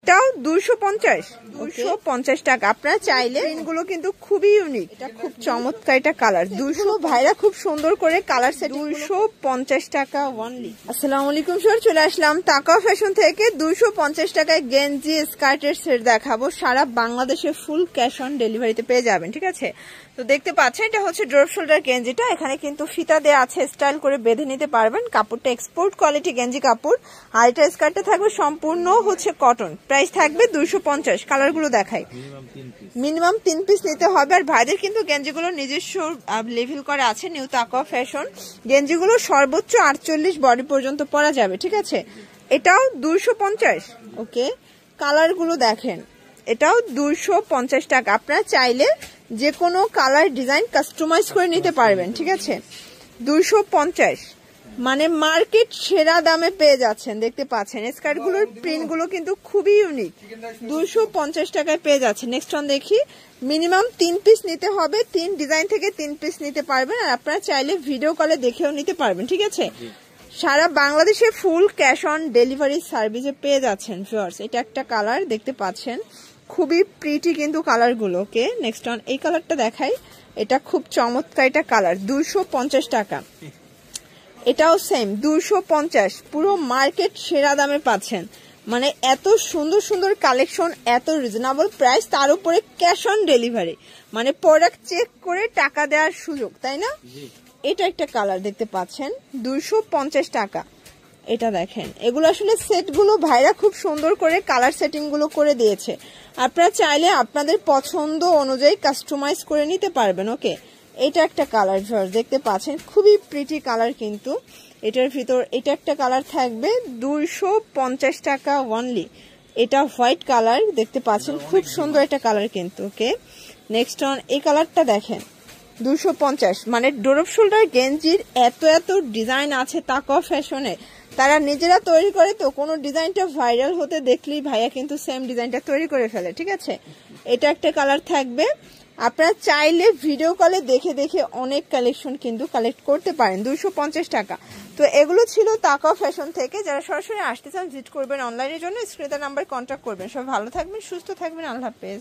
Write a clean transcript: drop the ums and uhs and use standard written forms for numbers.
এটাও 250 টাকা। আপনারা চাইলে গুলো কিন্তু খুবই ইউনিক, এটা খুব চমৎকার এটা কালার। 200 ভাইরা খুব সুন্দর করে কালার সেট, 250 টাকা অনলি। আসসালামু আলাইকুম স্যার, চলে আসলাম তাকাও ফ্যাশন থেকে। 250 টাকায় গেঞ্জি স্কার্টের সেট দেখাবো। সারা বাংলাদেশে ফুল ক্যাশ অন ডেলিভারিতে পেয়ে যাবেন, ঠিক আছে। তো দেখতে পাচ্ছেন এটা হচ্ছে ড্রপ শোল্ডার গেঞ্জিটা, এখানে কিন্তু ফিতা দেওয়া আছে, স্টাইল করে বেঁধে নিতে পারবেন। কাপড়টা এক্সপোর্ট কোয়ালিটি গেঞ্জি কাপড়, আর এটা স্কার্টটা থাকবে সম্পূর্ণ হচ্ছে কটন। প্রাইস থাকবে 250। কালারগুলো দেখাই, মিনিমাম 3 পিস নিতে হবে। আর ভাইদের কিন্তু গেঞ্জিগুলো নিজস্ব লেভেল করা আছে নিউ তাকাও ফ্যাশন। গেঞ্জিগুলো সর্বোচ্চ 48 বডি পর্যন্ত পরা যাবে, ঠিক আছে। এটাও 250। ওকে, কালারগুলো দেখেন, এটাও 250 টাকা। আপনারা চাইলে যে কোনো কালার ডিজাইন কাস্টমাইজ করে নিতে পারবেন, ঠিক আছে। 250 মানে মার্কেট সেরা দামে পেয়ে যাচ্ছেন। দেখতে পাচ্ছেন স্কার্টগুলোর প্রিন্টগুলো কিন্তু খুবই ইউনিক, 250 টাকায় পেয়ে যাচ্ছেন। নেক্সট ওয়ান দেখি, মিনিমাম 3 পিস নিতে হবে, 3 ডিজাইন থেকে 3 পিস নিতে পারবেন। আর আপনারা চাইলে ভিডিও কলে দেখেও নিতে পারবেন, ঠিক আছে। সারা বাংলাদেশে ফুল ক্যাশ অন ডেলিভারি সার্ভিসে পেয়ে যাচ্ছেন ভিউয়ার্স। এটা একটা কালার দেখতে পাচ্ছেন, খুবই প্রিটি কিন্তু কালারগুলো। ওকে, নেক্সট ওয়ান এই কালারটা দেখাই, এটা খুব চমৎকার এটা কালার, 250 টাকা। এটাও সেম 250, পুরো মার্কেট সেরা দামে পাচ্ছেন। মানে এত সুন্দর সুন্দর কালেকশন, এত রিজনেবল প্রাইস, তার উপরে ক্যাশ অন ডেলিভারি, মানে প্রোডাক্ট চেক করে টাকা দেওয়ার সুযোগ, তাই না। এটা একটা কালার দেখতে পাচ্ছেন, 250 টাকা। এটা দেখেন, এগুলো আসলে সেটগুলো ভাইরা খুব সুন্দর করে কালার সেটিং গুলো করে দিয়েছে। আপনারা চাইলে আপনাদের পছন্দ অনুযায়ী কাস্টমাইজ করে নিতে পারবেন। ওকে, এটা একটা কালার দেখতে পাচ্ছেন, খুবই প্রিটি কালার কিন্তু। এটার ভিতর এটা একটা কালার থাকবে 250 টাকা অনলি। এটা হোয়াইট কালার দেখতে পাচ্ছেন, খুব সুন্দর একটা কালার কিন্তু। ওকে, নেক্সট অন এই কালারটা দেখেন, 250। মানে ডোরপ শোল্ডার গেঞ্জির এত এত ডিজাইন আছে তাকাও ফ্যাশনে, তারা নিজেরা তৈরি করে, তো কোনো ডিজাইনটা ভাইরাল হতে দেখলেই ভাইয়া কিন্তু সেম ডিজাইনটা তৈরি করে ফেলে, ঠিক আছে। এটা একটা কালার থাকবে। আপনারা চাইলে ভিডিও কলে দেখে দেখে অনেক কালেকশন কিন্তু কালেক্ট করতে পারেন, 250 টাকা। তো এগুলো ছিল তাকাও ফ্যাশন থেকে। যারা সরাসরি আসতে চান ভিজিট করবেন অনলাইনের জন্য স্ক্রিনে নাম্বার কন্ট্যাক্ট করবেন। সবাই ভালো থাকবেন, সুস্থ থাকবেন, আল্লাহ হাফেজ।